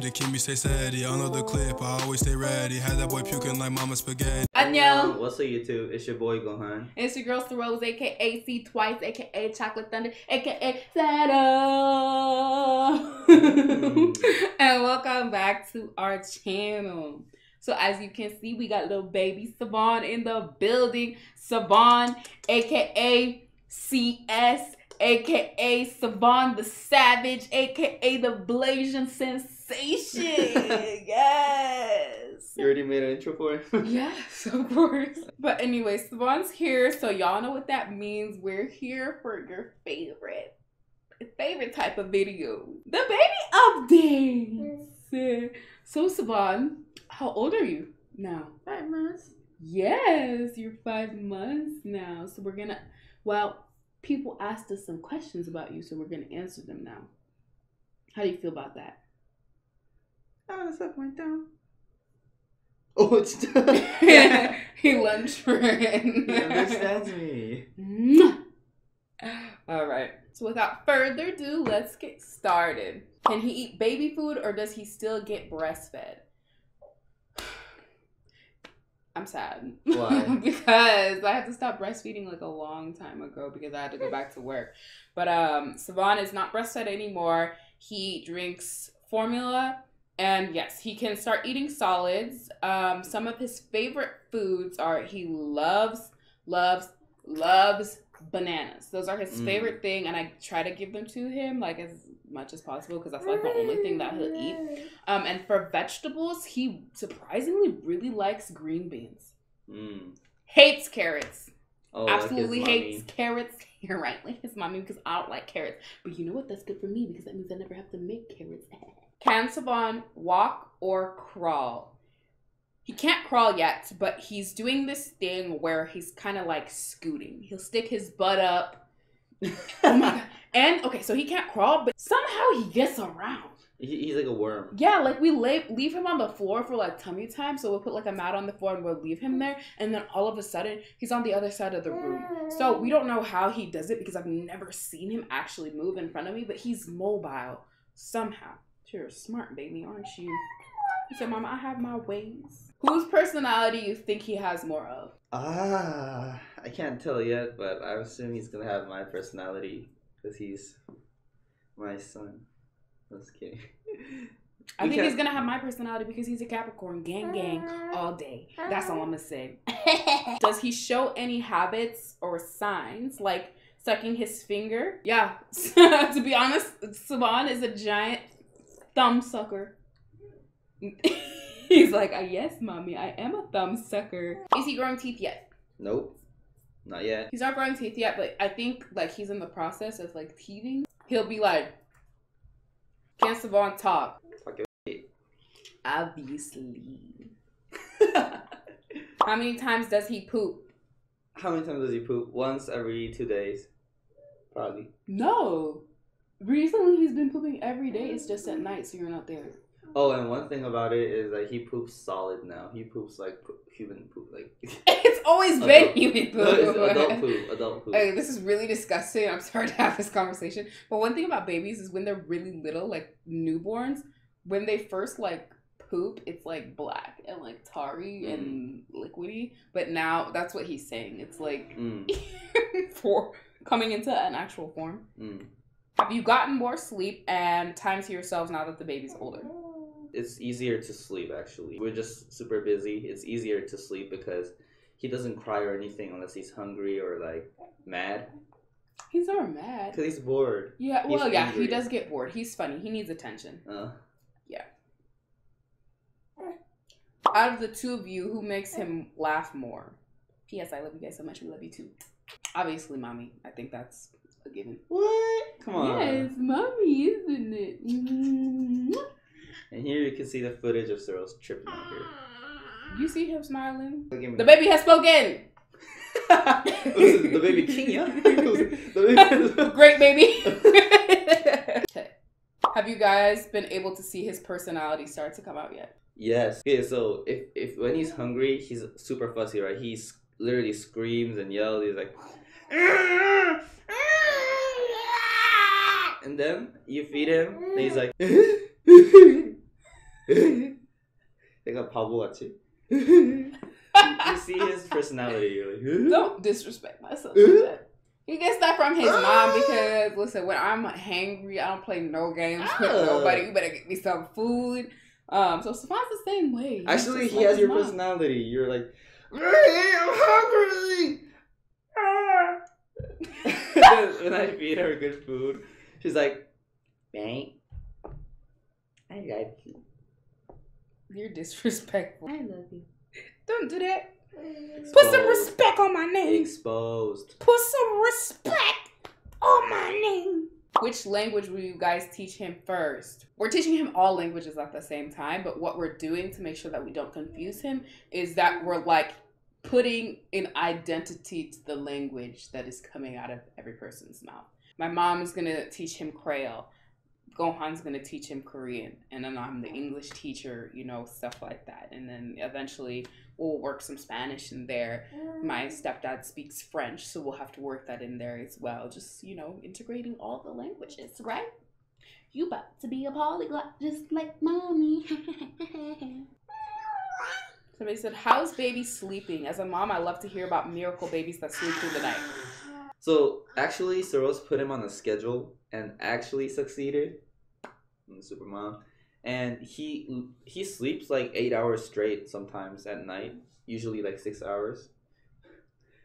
to keep me stay steady. Another clip, I always stay ready. Had that boy puking like mama spaghetti. Annyeong. What's up, YouTube? It's your boy Gohan. It's your girl Sarose, aka C Twice, aka Chocolate Thunder, aka Sato. And welcome back to our channel. So as you can see, we got little baby Savon in the building. Savon, aka CS, aka Savon the Savage, aka the Blasian Sensation. Yes. You already made an intro for it? Yes, of course. But anyway, Savon's here, so y'all know what that means. We're here for your favorite type of video, the baby updates. So Savon, how old are you now? 5 months. Yes, you're 5 months now. So we're gonna, well, people asked us some questions about you, so we're gonna answer them now. How do you feel about that? I want to suck my thumb. Oh, it's done. He lunged for it. He understands me. All right. So without further ado, let's get started. Can he eat baby food or does he still get breastfed? I'm sad. Why? Because I had to stop breastfeeding like a long time ago because I had to go back to work. But Savon is not breastfed anymore. He drinks formula. And yes, he can start eating solids. Some of his favorite foods are, he loves bananas. Those are his favorite thing, and I try to give them to him like as much as possible because that's like the only thing that he'll eat. And for vegetables, he surprisingly really likes green beans. Hates carrots. Oh, Absolutely like hates carrots. You're right, like his mommy, because I don't like carrots. But you know what? That's good for me because that means I never have to make carrots. Can Savon walk or crawl? He can't crawl yet, but he's doing this thing where he's kind of like scooting. He'll stick his butt up. Oh my God. And, okay, so he can't crawl, but somehow he gets around. He's like a worm. Yeah, like we leave him on the floor for like tummy time. So we'll put like a mat on the floor and we'll leave him there. And then all of a sudden, he's on the other side of the room. So we don't know how he does it because I've never seen him actually move in front of me, but he's mobile somehow. You're a smart baby, aren't you? He said, Mama, I have my ways. Whose personality you think he has more of? I can't tell yet, but I assume he's gonna have my personality because he's my son. Just kidding. I think he's gonna have my personality because he's a Capricorn. Gang all day. That's all I'm gonna say. Does he show any habits or signs like sucking his finger? Yeah. To be honest, Savon is a giant thumb sucker. He's like, yes, mommy, I am a thumb sucker. Is he growing teeth yet? Nope. Not yet. He's not growing teeth yet, but I think like he's in the process of like teething. He'll be like, can Savon talk? Obviously. How many times does he poop? How many times does he poop? Once every 2 days. Probably. No. Recently he's been pooping every day. It's just at night, so you're not there. Oh, and one thing about it is that he poops solid now. He poops like human poop. Like it's always been human poop. No, it's adult poop. Okay, this is really disgusting. I'm sorry to have this conversation. But one thing about babies is when they're really little, like newborns, when they first like poop, it's like black and like tarry and liquidy. But now that's what he's saying. It's like for coming into an actual form. Have you gotten more sleep and time to yourselves now that the baby's older? It's easier to sleep, actually. We're just super busy. It's easier to sleep because he doesn't cry or anything unless he's hungry or like mad. He's never mad. Because he's bored. Yeah, well, yeah, he does get bored. He's funny. He needs attention. Yeah. Out of the two of you, who makes him laugh more? P.S. I love you guys so much. We love you too. Obviously, mommy. I think that's a given. What? Come on. Yes, mommy, isn't it? And here you can see the footage of Cyril's tripping out here. You see him smiling? The baby has spoken! The baby king, yeah? Great baby! Okay. Have you guys been able to see his personality start to come out yet? Yes. Okay, so if when he's hungry, he's super fussy, right? He literally screams and yells. He's like... And then you feed him, and he's like... 바보 같이. You see his personality. You're like, Don't disrespect myself like that. He gets that from his mom because, listen, when I'm hangry, I don't play no games with nobody. You better get me some food. So Stefan's the same way. He's Actually, just he like has his your mom. personality. You're like, I'm hungry. When I feed her good food, she's like, "Bang, I love you." You're disrespectful. I love you. Don't do that. Exposed. Put some respect on my name. Exposed. Put some respect on my name. Which language will you guys teach him first? We're teaching him all languages at the same time, but what we're doing to make sure that we don't confuse him is that we're like putting an identity to the language that is coming out of every person's mouth. My mom is going to teach him Creole. Gohan's going to teach him Korean. And then I'm the English teacher, you know, stuff like that. And then eventually we'll work some Spanish in there. My stepdad speaks French, so we'll have to work that in there as well. Just, you know, integrating all the languages, right? You about to be a polyglot just like mommy. Somebody said, how's baby sleeping? As a mom, I love to hear about miracle babies that sleep through the night. So actually, Soros put him on a schedule and actually succeeded. Super mom, and he sleeps like 8 hours straight sometimes at night, usually like 6 hours.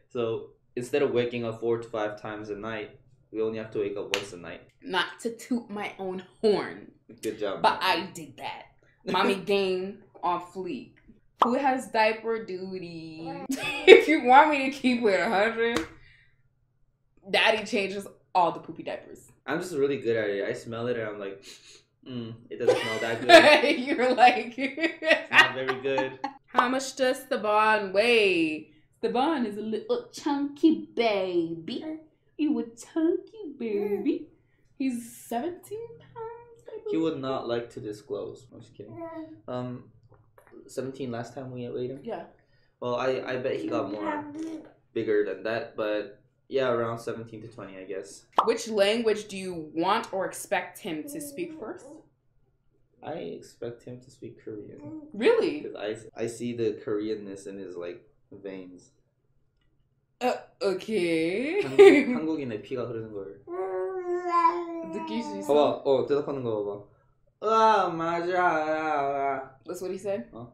So instead of waking up 4 to 5 times a night, we only have to wake up once a night. Not to toot my own horn, Good job. but I did that. Mommy game on fleek. Who has diaper duty? If you want me to keep it 100, Daddy changes all the poopy diapers. I'm just really good at it. I smell it and I'm like, it doesn't smell that good. You're like, It's not very good. How much does Steban weigh? Steban is a little chunky baby. You a chunky baby. He's 17 pounds. I He would believe. not like to disclose. I'm just kidding. 17 last time we weighed him. Yeah. Well, I bet he got more bigger than that, but yeah, around 17 to 20, I guess. Which language do you want or expect him to speak first? I expect him to speak Korean Really? because I see the Koreanness in his like veins. Okay. 한국인의 피가 흐르는 걸. 느낄 수 있어? 봐봐, 대답하는 거 봐봐. 맞아. That's what he said? Oh.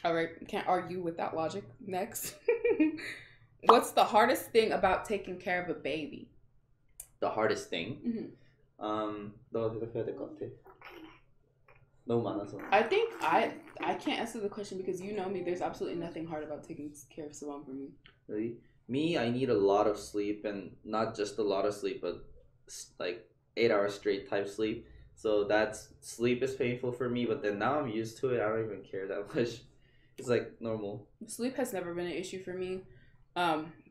Alright, can't argue with that logic. Next. What's the hardest thing about taking care of a baby? The hardest thing. 너가 대답해야 될 것 같아. 너무 많아서. I think I can't answer the question because you know me. There's absolutely nothing hard about taking care of someone for me. Really? Me, I need a lot of sleep, and not just a lot of sleep, but like 8 hours straight type sleep. So that's sleep is painful for me, but then now I'm used to it. I don't even care that much. It's like normal. Sleep has never been an issue for me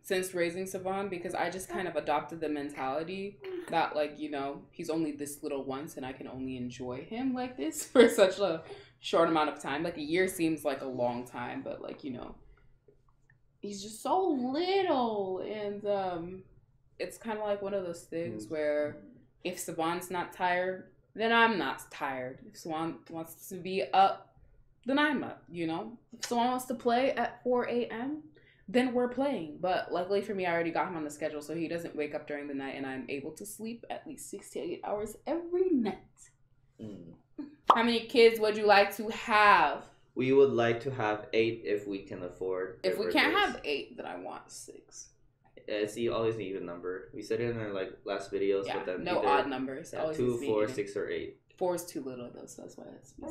since raising Savon because I just kind of adopted the mentality that, like, you know, he's only this little once and I can only enjoy him like this for such a short amount of time. Like, a year seems like a long time, but, like, you know, he's just so little. And it's kind of like one of those things where if Savon's not tired, then I'm not tired. If Savon wants to be up, then I'm up, you know? If someone wants to play at 4 a.m., then we're playing. But luckily for me, I already got him on the schedule, so he doesn't wake up during the night, and I'm able to sleep at least 6 to 8 hours every night. How many kids would you like to have? We would like to have 8 if we can afford. If we can't have 8, then I want 6. See, always an even number. We said it in our like last videos, Yeah, but then no odd numbers. Yeah, Always 2, needs to be 4, even. 6, or 8. 4 is too little, though, so that's why it has to be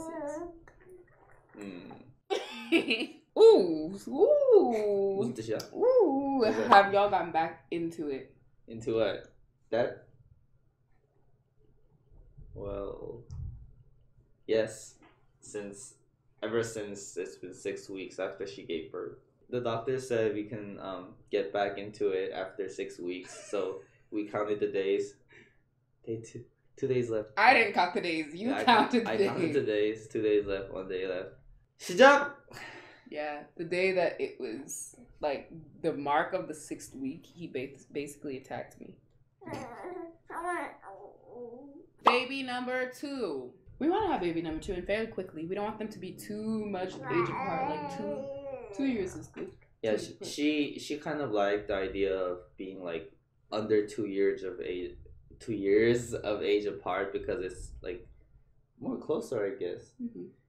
6. Ooh, 무슨 뜻이야? ooh. Okay. Have y'all gotten back into it? Into what? That? Well, yes. Ever since it's been 6 weeks after she gave birth. The doctor said we can get back into it after 6 weeks. So we counted the days. Day 2. 2 days left. I didn't count the days. You counted the I days. counted the days. 2 days left. 1 day left. 시작! Yeah, the day that it was like the mark of the 6th week, he basically attacked me. Baby number 2. We want to have baby number 2 and fairly quickly. We don't want them to be too much age apart. Like 2 years is good. Yeah, she kind of liked the idea of being like under 2 years of age, 2 years of age apart, because it's like more closer, I guess.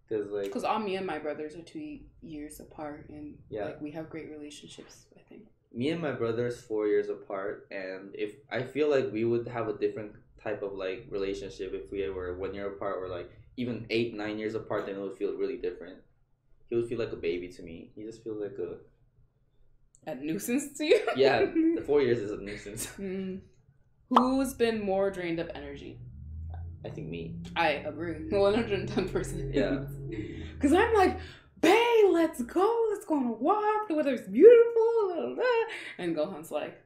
Because all me and my brothers are 2 years apart, and like we have great relationships. I think me and my brother's 4 years apart, and if I feel like we would have a different type of like relationship if we were 1 year apart, or like even 8-9 years apart, then it would feel really different. He would feel like a baby to me. He just feels like a nuisance to you. Yeah, the 4 years is a nuisance. Who's been more drained of energy? I think me. I agree, 110%. Yeah, because I'm like, babe, let's go. Let's go on a walk. The weather's beautiful. Blah, blah. And Gohan's like,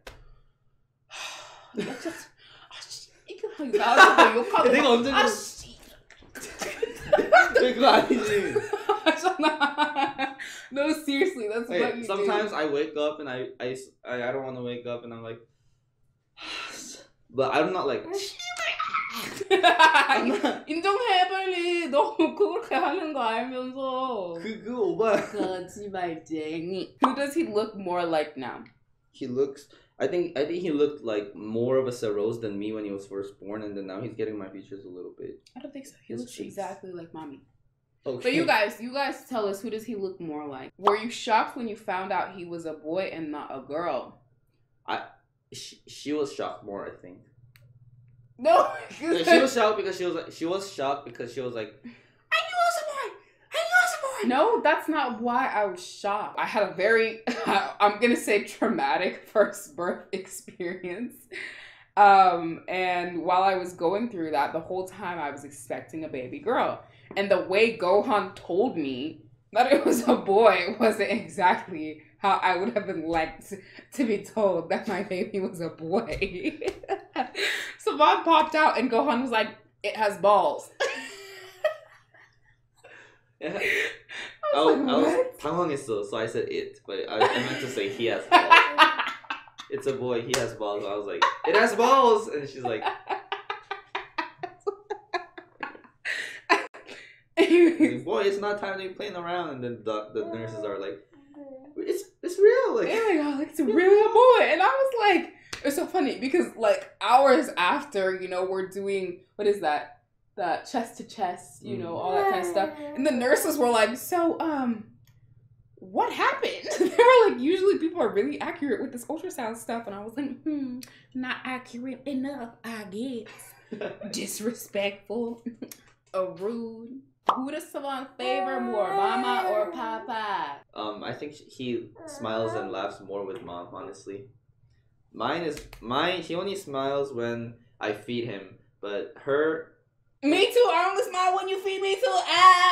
no, seriously, that's what you sometimes do. I wake up and I don't want to wake up, and I'm like, but I'm not like. 인정해 빨리. 너 그렇게 하는 거 알면서. 그 오빠. 거짓말쟁이. Who does he look more like now? He looks. I think he looked like more of a Saros than me when he was first born, and then now he's getting my features a little bit. I don't think so. He looks exactly like mommy. Okay. But you guys tell us, who does he look more like? Were you shocked when you found out he was a boy and not a girl? She was shocked more, I think. No, she was shocked because she was like, I knew it was a boy. No, that's not why I was shocked. I had a very, I'm gonna say, traumatic first birth experience. And while I was going through that, the whole time I was expecting a baby girl. And the way Gohan told me that it was a boy wasn't exactly how I would have been liked to be told that my baby was a boy. So Mom popped out and Gohan was like, it has balls. Yeah. I was 당황했어, so I said it, but I meant to say he has balls. It's a boy, he has balls. I was like, it has balls, and she's like, boy, it's not time to be playing around. And then the nurses are like, it's real, like, it's really a boy. And I was like, it's so funny because like hours after, you know, we're doing, what is that? The chest to chest, you know, all that kind of stuff. And the nurses were like, so, what happened? They were like, usually people are really accurate with this ultrasound stuff. And I was like, not accurate enough, I guess. Disrespectful. Rude. Who does Savon favor more, mama or papa? I think he smiles and laughs more with mom, honestly. He only smiles when I feed him, but her... Me too, I only smile when you feed me too.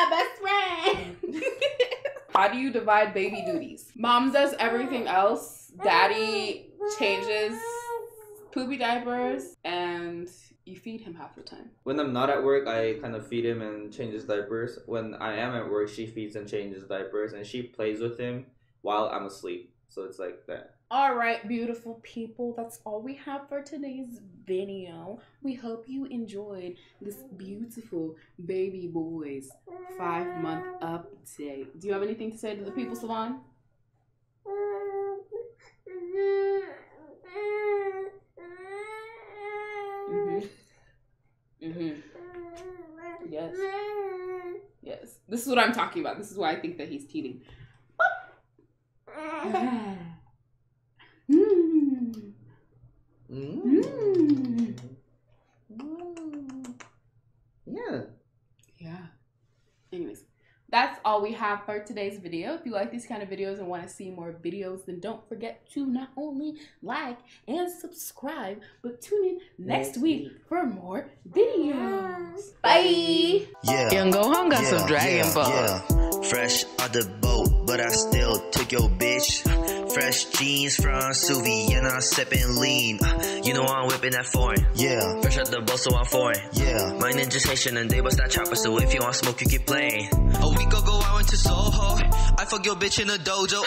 Best friend. How do you divide baby duties? Mom does everything else. Daddy changes poopy diapers, and you feed him half the time. When I'm not at work, I kind of feed him and changes diapers. When I am at work, she feeds and changes diapers, and she plays with him while I'm asleep. So it's like that. All right, beautiful people. That's all we have for today's video. We hope you enjoyed this beautiful baby boy's 5-month update. Do you have anything to say to the people, Savon? Yes. Yes. This is what I'm talking about. This is why I think that he's teething. Yeah. Anyways, that's all we have for today's video. If you like these kind of videos and want to see more videos, then don't forget to not only like and subscribe, but tune in next week for more videos. Bye! Yeah. Young Gohan got some Dragon Ball. Yeah. Fresh out the boat, but I still took your bitch. Fresh jeans from Suvi, and I'm sipping lean. You know I'm whipping that foreign. Yeah. Fresh out the boat, so I'm foreign. Yeah. My ninjas Haitian and they bust that chopper, so if you want smoke, you keep playing. A week ago, I went to Soho. I fuck your bitch in a dojo.